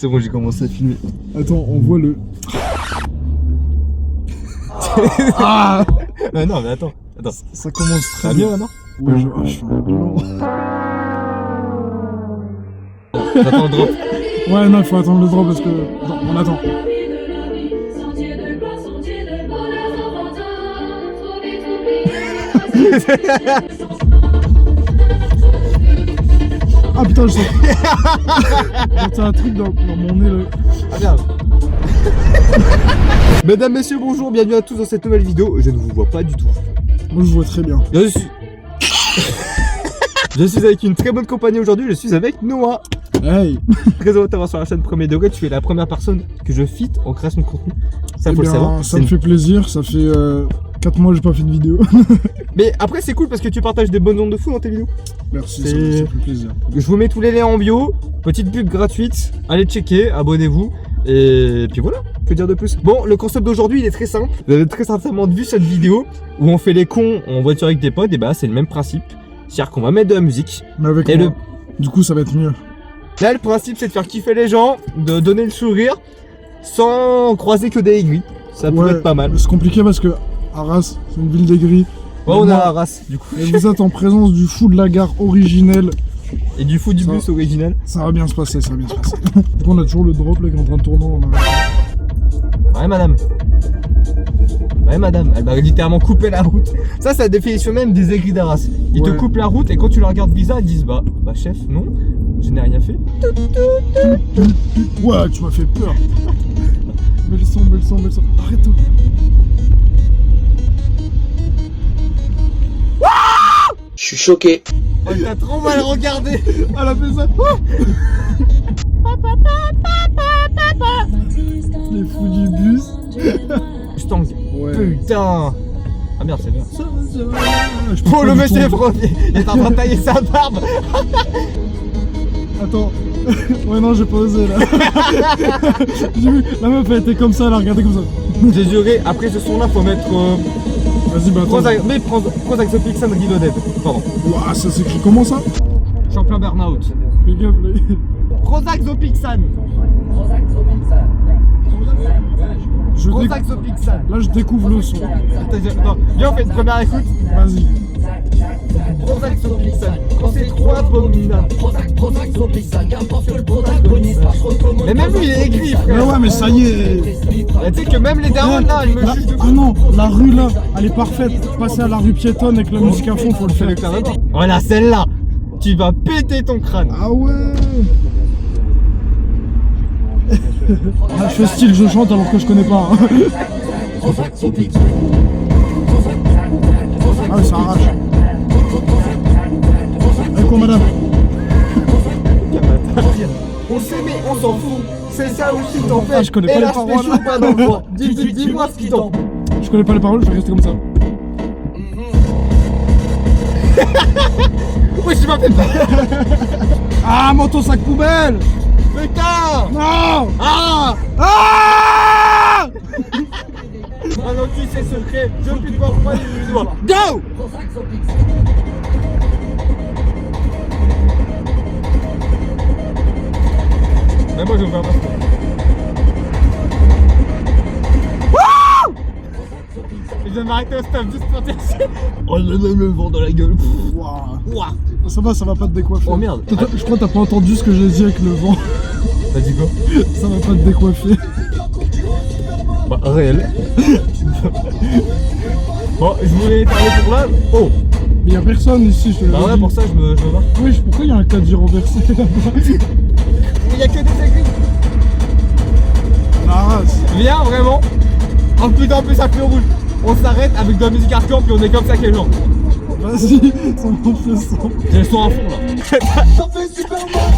C'est bon, j'ai commencé à filmer. Attends, on voit le... Ah non, mais attends. Ça commence Ça très va bien. bien, non? Ouais, je suis lent. J'attends le drop. Ouais, non, il faut attendre le drop parce que... Attends, on attend. Ah putain, je sens... T'as un truc dans mon nez, là. Ah merde. Mesdames, messieurs, bonjour, bienvenue à tous dans cette nouvelle vidéo. Je ne vous vois pas du tout. Moi, je vois très bien. Je suis... Je suis avec une très bonne compagnie aujourd'hui, je suis avec Noah. Hey. Très heureux de t'avoir sur la chaîne Premier Degré, tu es la première personne que je fit en création de contenu. Ça, Eh faut le bien, savoir. ça me fait plaisir, ça fait 4 mois que j'ai pas fait de vidéo. Mais après, c'est cool parce que tu partages des bonnes ondes de fou dans tes vidéos. Merci, ça C'est- fait plaisir. Je vous mets tous les liens en bio, petite pub gratuite, allez checker, abonnez-vous, et puis voilà, que dire de plus. Bon, le concept d'aujourd'hui il est très simple, vous avez très certainement vu cette vidéo où on fait les cons en voiture avec des potes, et bah c'est le même principe, c'est-à-dire qu'on va mettre de la musique, Mais avec et moi, du coup, ça va être mieux. là le principe c'est de faire kiffer les gens, de donner le sourire, sans croiser que des aigris, ça peut être pas mal. C'est compliqué parce que Arras, c'est une ville d'aigris. Ouais, on a la race du coup, Et vous êtes en présence du fou de la gare originelle. et du fou du Ça- bus original. Ça va bien se passer, ça va bien se passer. Du coup, on a toujours le drop là qui est en train de tourner. Ouais madame. Ouais madame, elle m'a littéralement coupé la route. Ça c'est la définition même des aigris d'Arras. Ils te Ouais. coupent la route et quand tu leur regardes bizarre, ils disent bah chef, non, je n'ai rien fait. Ouais, tu m'as fait peur. Mets le son, mets le son, mets le son. Arrête-toi. Je suis choqué. Oh, t'as trop mal regardé. Elle a fait ça. Les fous du bus. Mustang. Ouais. Putain. Ah merde, c'est bien. Je peux Oh pas le du monsieur tout. premier, il est en train de tailler sa barbe. Attends. Ouais, non, j'ai pas osé là. J'ai vu, la meuf elle était comme ça, elle a regardé comme ça. J'ai juré, après ce son là faut mettre Vas-y, bah attends. Prozac The Pixan Reloaded. Pardon. Ouah, ça s'écrit comment ça? Champion burnout. Fais gaffe là. Prozac The Pixan. Je déc- Prozac The Pixan. Là, je découvre le son. Attends, viens on fait une première écoute. Vas-y. Prozac So Pixan, quand c'est trop abominable. Mais même lui il est aigri Ouais, frère. ouais, mais ça y est. Et tu sais que même les darons là ils me Là- jugent de Ah non, la rue là, elle est parfaite. Passer à la rue piétonne avec la musique à fond, faut le faire. Voilà celle-là. Tu vas péter ton crâne. Ah ouais. Ah, je fais style, je chante alors que je connais pas. Hein. Ah oui, ça arrache. Et quoi, madame? On sait mais on s'en fout. C'est ça aussi t'en fais. Ah, je connais pas Et les là, paroles. je fais chaud pas dans le froid. Dis-moi ce qui t'en. Je connais pas les paroles, je vais rester comme ça. Oui je m'appelle pas. Ah, moto sac poubelle. Putain. Non. Ah. Ah. Ah non tu sais secret. Je puis te voir pas les doigts. Go. Mais moi je veux pas. Je vais m'arrêter au stop juste pour tester. Oh le vent dans la gueule. Ouah. Ouah. Ça va pas te décoiffer. Oh merde. Je crois que t'as pas entendu ce que j'ai dit avec le vent. T'as dit quoi? Ça va pas te décoiffer. Bah réel. Bon je voulais parler pour là. Oh. Mais y'a personne ici, je te l'ai Bah ouais dit. pour ça je me barre. Oui, pourquoi y'a un caddie renversé là-bas? Il y a que des aigris. La race. Viens vraiment. Oh putain en plus ça fait rouge. On s'arrête avec de la musique hardcore puis on est comme ça avec les gens. Vas-y, ça monte le son. J'ai le son à fond là. Ça fait super mal,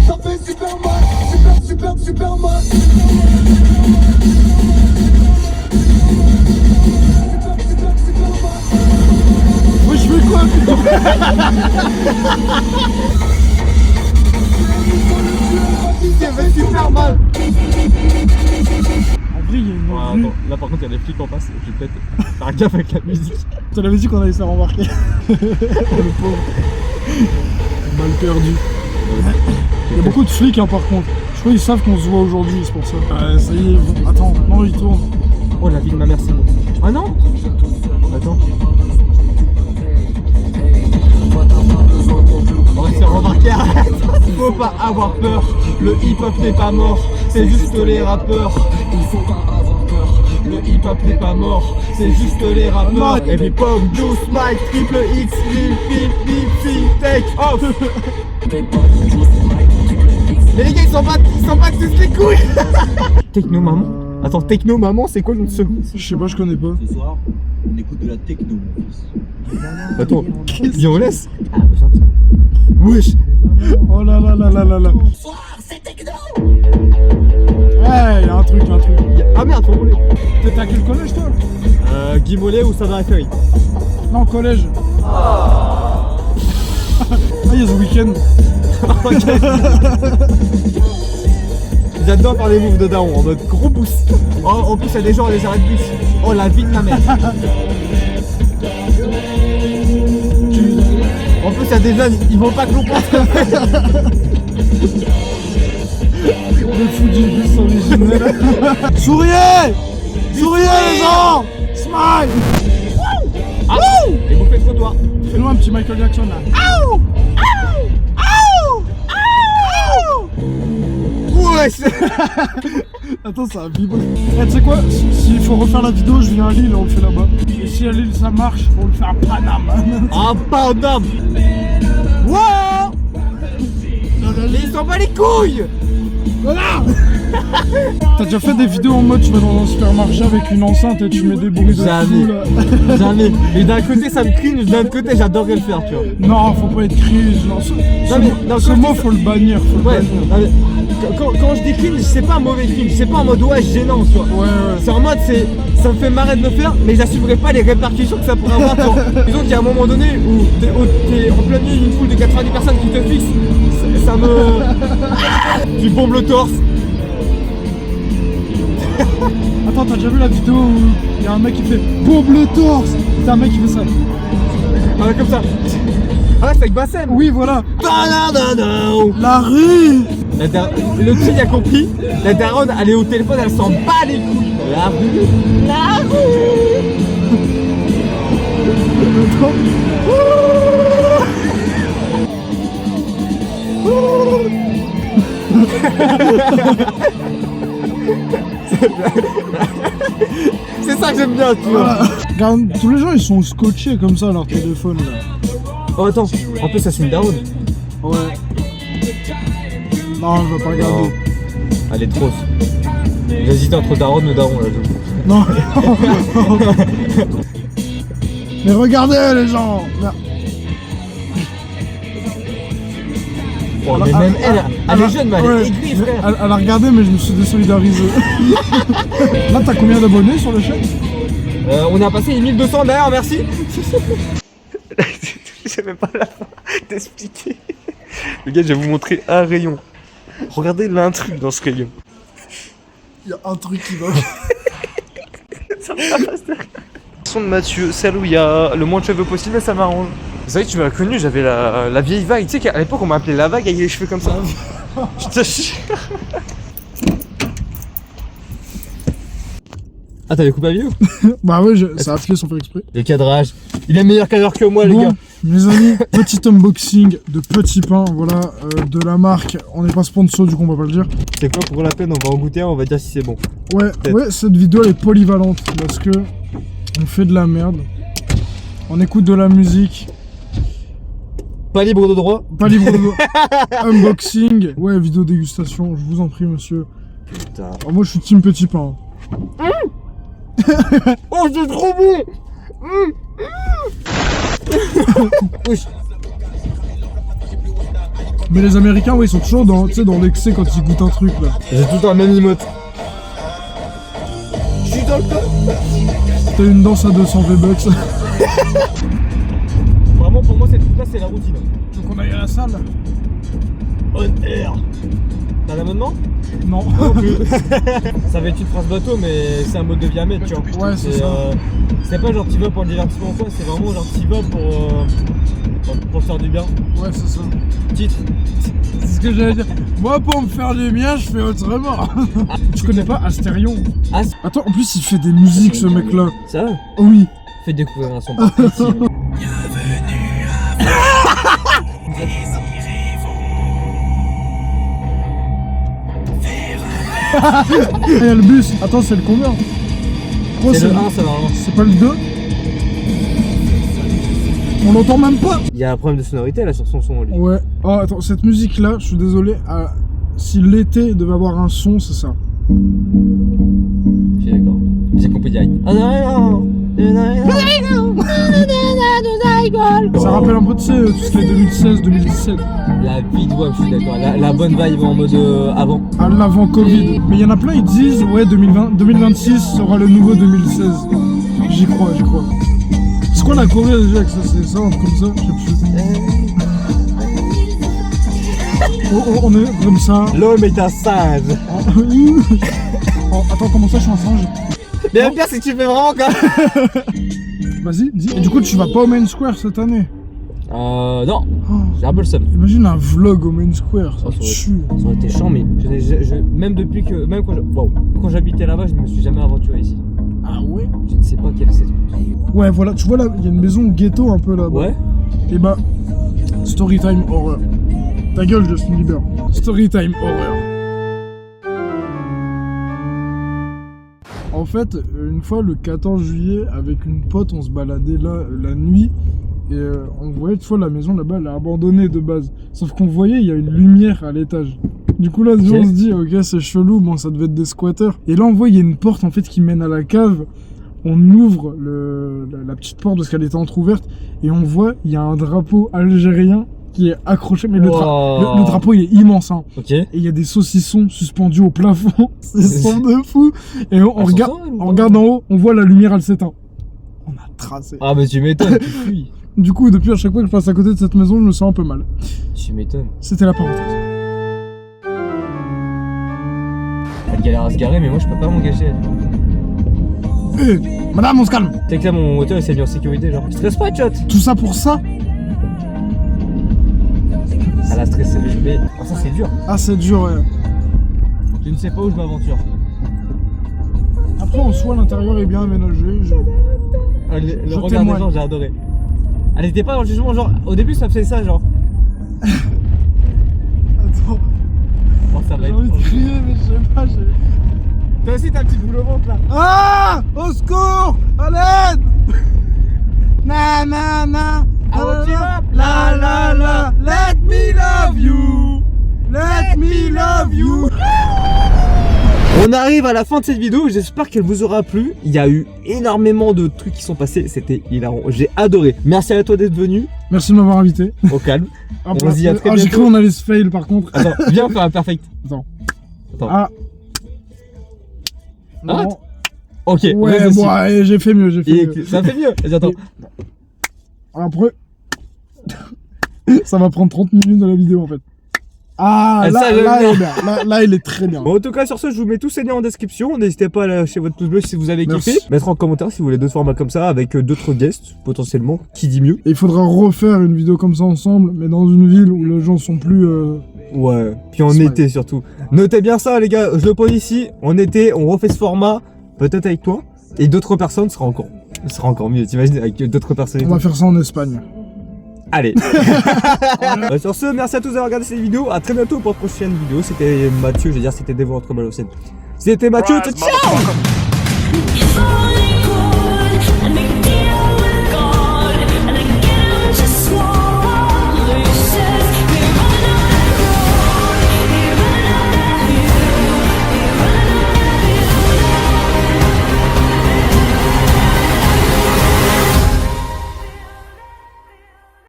ça fait super mal, super mal. Moi je fais quoi putain? Ça fait super mal. En vrai, il y a une Ouais, rue. attends, là par contre il y a des flics en face, je vais peut-être faire gaffe avec la musique. Je te l'avais dit qu'on allait se faire embarquer. Le pauvre. Mal perdu. Il y a beaucoup de flics hein, par contre. Je Je crois qu'ils savent qu'on se voit aujourd'hui, c'est pour ça. Ça y est, bon, attends, non, il tourne. Oh la vie de ma mère, c'est bon. Ah non. Attends. On va se faire remarquer, arrête. Faut pas avoir peur, le hip-hop n'est pas mort, c'est juste les rappeurs. Il faut pas avoir peur, le hip-hop n'est pas mort, c'est juste les rappeurs. Heavy Pop, Juice, Mike, Triple X, Lil Peep, Nipsey, Take Off. Mais les gars, ils s'en battent tous les couilles. Techno maman. Attends, Techno maman, c'est quoi le nom de ce groupe? Je sais pas, je connais pas. Ce soir, on écoute de la techno, mon fils. Attends, viens on laisse. Wesh. Oh là là là là là là. Ouais, y'a un truc. Ah merde, faut rouler. T'es à quel collège toi? Guy Mollet ou Sadar Accueil. Non, collège. Ah, y'a The Weeknd. J'adore faire les moves de daron en mode gros boost. Oh, en plus, il y a des gens à les arrêts de bus. Oh, la vie de ma mère. En plus, il y a des jeunes, ils vont pas que l'on pense. Le fou du bus originel. Souriez les gens. Smile. Ah, et vous faites trottoir. Fais-nous un petit Michael Jackson là. Wesh. Attends, ça a vibré. Eh, tu sais quoi? S'il faut refaire la vidéo, je viens à Lille, on le fait là-bas. Et si à Lille ça marche, on le fait à Paname. Ah, pardon. Wow. Mais ils s'en bat les couilles. Voilà. T'as déjà fait des vidéos en mode tu vas dans un supermarché avec une enceinte et tu mets des bruits de Jamais. fou là? Jamais. Et d'un côté, ça me cringe, d'un autre côté, j'adorerais le faire, tu vois. Non, faut pas être cringe. Non, ce quand mot, je dis faut le bannir. Faut Ouais, le bannir. non, mais quand je dis cringe, c'est pas un mauvais cringe, c'est pas en mode ouais gênant, tu vois. Ouais. C'est en mode ça me fait marrer de le faire, mais j'assumerai pas les répercussions que ça pourrait avoir. Tu vois. Disons qu'il y a un moment donné où t'es en plein milieu d'une foule de 90 personnes qui te fixent, ça me. Tu bombes le torse. Attends, t'as déjà vu la vidéo où il y a un mec qui fait bombe le torse? C'est un mec qui fait ça. Ah, comme ça. Ah, c'est avec Bassem. Oui, voilà. Banana. La rue. Le petit a compris, la daronne elle est au téléphone, elle s'en bat les couilles. La rue. C'est ça que j'aime bien, tu vois. Regarde, tous les gens ils sont scotchés comme ça à leur téléphone là. Oh attends, en plus ça c'est une daronne. Ouais. Non, je vais pas regarder. Non. Elle est trop. J'hésite entre daronne ou daron là. Non. Mais regardez les gens. Oh, mais même elle est jeune, mais elle est aigrie, frère. Elle a regardé, mais je me suis désolidarisé. Là, t'as combien d'abonnés sur le chaîne? On a passé les 1200 d'ailleurs, merci. J'ai même pas la fin d'expliquer. Les gars, je vais vous montrer un rayon. Regardez l'intrus dans ce rayon. Il y a un truc qui va. Ça me passe derrière. Son de Mathieu, celle où il y a le moins de cheveux possible, mais ça m'arrange. Vous savez que tu m'as connu, j'avais la vieille vague. Tu sais qu'à l'époque on m'appelait la vague avec les cheveux comme ça. Je te jure. Ah, t'avais coupé la vidéo? Bah ouais, ça a appuyé sans faire exprès. Le cadrage. Il est meilleur cadreur que moi, les Bon, gars. mes amis, petit unboxing de petits pains, voilà, de la marque. On n'est pas sponsor, du coup on va pas le dire. C'est quoi pour la peine? On va en goûter un, on va dire si c'est bon. Ouais, cette vidéo elle est polyvalente parce que on fait de la merde, on écoute de la musique. Pas libre de droit. Pas libre de unboxing. Ouais, vidéo dégustation, je vous en prie, monsieur. Putain. Alors, moi, je suis team petit pain. Oh, c'est trop bon. Wesh. Mais les Américains, ouais, ils sont toujours dans l'excès quand ils goûtent un truc, là. J'ai tout le temps le même emote. Je suis dans le top. T'as une danse à 200 V-Bucks. Vraiment, pour moi, cette truc-là, c'est la routine. Donc, on aille à la salle. On air. T'as un abonnement? Non. Ça va être une phrase bateau, mais c'est un mode de vie à mettre, tu vois. Ouais, c'est ça. C'est pas genre t'y vas pour le divertissement ou quoi, c'est vraiment genre t'y vas pour pour se faire du bien. Ouais, c'est ça. Titre. C'est ce que j'allais dire. Moi, pour me faire du bien, je fais autrement. Tu connais pas Astérion? Ah, Attends, en plus, il fait des musiques, ce mec-là. ça va? Oh oui. Fais découvrir un son par ici. Il y a le bus. Attends, c'est le combien? Quoi, C'est le 1, ça va. C'est pas le 2? On l'entend même pas. Il y a un problème de sonorité là sur son son. Lui. Ouais. Oh, attends, cette musique-là, je suis désolé. Si l'été devait avoir un son, c'est ça. Je suis d'accord. J'ai compris direct. Ça rappelle un peu, tu sais, tout ce qui est 2016-2017. La vie de web, je suis d'accord. La bonne vibe en mode avant. À l'avant Covid. Mais il y en a plein, ils disent, ouais, 2026 sera le nouveau 2016. J'y crois. C'est quoi la Corée déjà que ça, c'est ça, un truc comme ça? Je sais plus. On est comme ça. L'homme est un singe. Oh, attends, comment ça, je suis un singe? Mais le pire, c'est que tu fais vraiment quand Vas-y, dis. Et du coup, tu vas pas au Main Square cette année? non. Oh, J'ai un peu le seum. imagine un vlog au Main Square, ça Oh, te tue. Ça aurait été chiant, mais même depuis que. Même quand j'habitais là-bas, je ne me suis jamais aventuré ici. Ah ouais? Je ne sais pas quel c'est ce truc. Ouais, voilà, tu vois là, il y a une maison ghetto un peu là-bas. Ouais. Et bah, Storytime Horror. Ta gueule, Justin Bieber. Storytime Horror. En fait, une fois le 14 juillet, avec une pote, on se baladait là la nuit. Et on voyait, tu vois, la maison là-bas, elle est abandonnée de base. Sauf qu'on voyait, il y a une lumière à l'étage. Du coup là, on se dit, ok, c'est chelou, bon, ça devait être des squatteurs. Et là, on voit, il y a une porte en fait qui mène à la cave. On ouvre la petite porte parce qu'elle était entrouverte. Et on voit, il y a un drapeau algérien qui est accroché. Mais le drapeau, il est immense, hein. Ok. Et il y a des saucissons suspendus au plafond. C'est son de fou. Et on regarde en haut, on voit la lumière, elle s'éteint. On a tracé. Ah, mais tu m'étonnes, tu fuis. Du coup, depuis à chaque fois que je passe à côté de cette maison, je me sens un peu mal. Tu m'étonnes. C'était la parenthèse. Elle galère à se garer, mais moi je peux pas m'engager. Madame, on se calme. T'es que là, mon moteur il s'est mis en sécurité, genre. Je stresse pas, chat. Tout ça pour ça? Ça l'a stressé le bébé. Ah, ça c'est dur. Ah, c'est dur, ouais. Je ne sais pas où je m'aventure. Après, en soi, l'intérieur est bien aménagé. Le regard des gens, j'ai adoré. Elle était pas dans le jugement, genre. Au début, ça faisait ça, genre. Attends, Bon, ça va j'ai être. envie de crier, mais je sais pas. Toi aussi, t'as un petit boule au ventre là. Ah! Au secours! À l'aide! Na na na! La la la! Let me love you! Let me love you! On arrive à la fin de cette vidéo, j'espère qu'elle vous aura plu. Il y a eu énormément de trucs qui sont passés, c'était hilarant, j'ai adoré. Merci à toi d'être venu. Merci de m'avoir invité. Au calme. Ah, On se dit à très j'ai bientôt. cru qu'on allait se fail par contre. Attends, viens faire un perfect. Attends. Attends. Ah. Ah, Non. Ok, Ouais, vas-y. bon, allez, j'ai fait mieux, j'ai fait mieux. Ça fait mieux. Vas-y, attends. Après, ça va prendre 30 minutes dans la vidéo en fait. Ah, Ah, là, ça, j'aime là, bien. il est bien. Là, il est très bien. Bon, en tout cas, sur ce, je vous mets tous ces liens en description. N'hésitez pas à lâcher votre pouce bleu si vous avez Merci. kiffé. Mettre en commentaire si vous voulez d'autres formats comme ça avec d'autres guests, potentiellement. Qui dit mieux? Et il faudra refaire une vidéo comme ça ensemble, mais dans une ville où les gens sont plus. Ouais, puis en Smile. été surtout. Notez bien ça, les gars. Je le pose ici. En été, on refait ce format, peut-être avec toi. Et d'autres personnes, ce sera encore mieux. T'imagines, avec d'autres personnes. et On va tout. faire ça en Espagne. Allez. Sur ce, merci à tous d'avoir regardé cette vidéo. À très bientôt pour la prochaine vidéo. C'était Mathieu, je veux dire, c'était Devo entre Balocène. C'était Mathieu, ciao.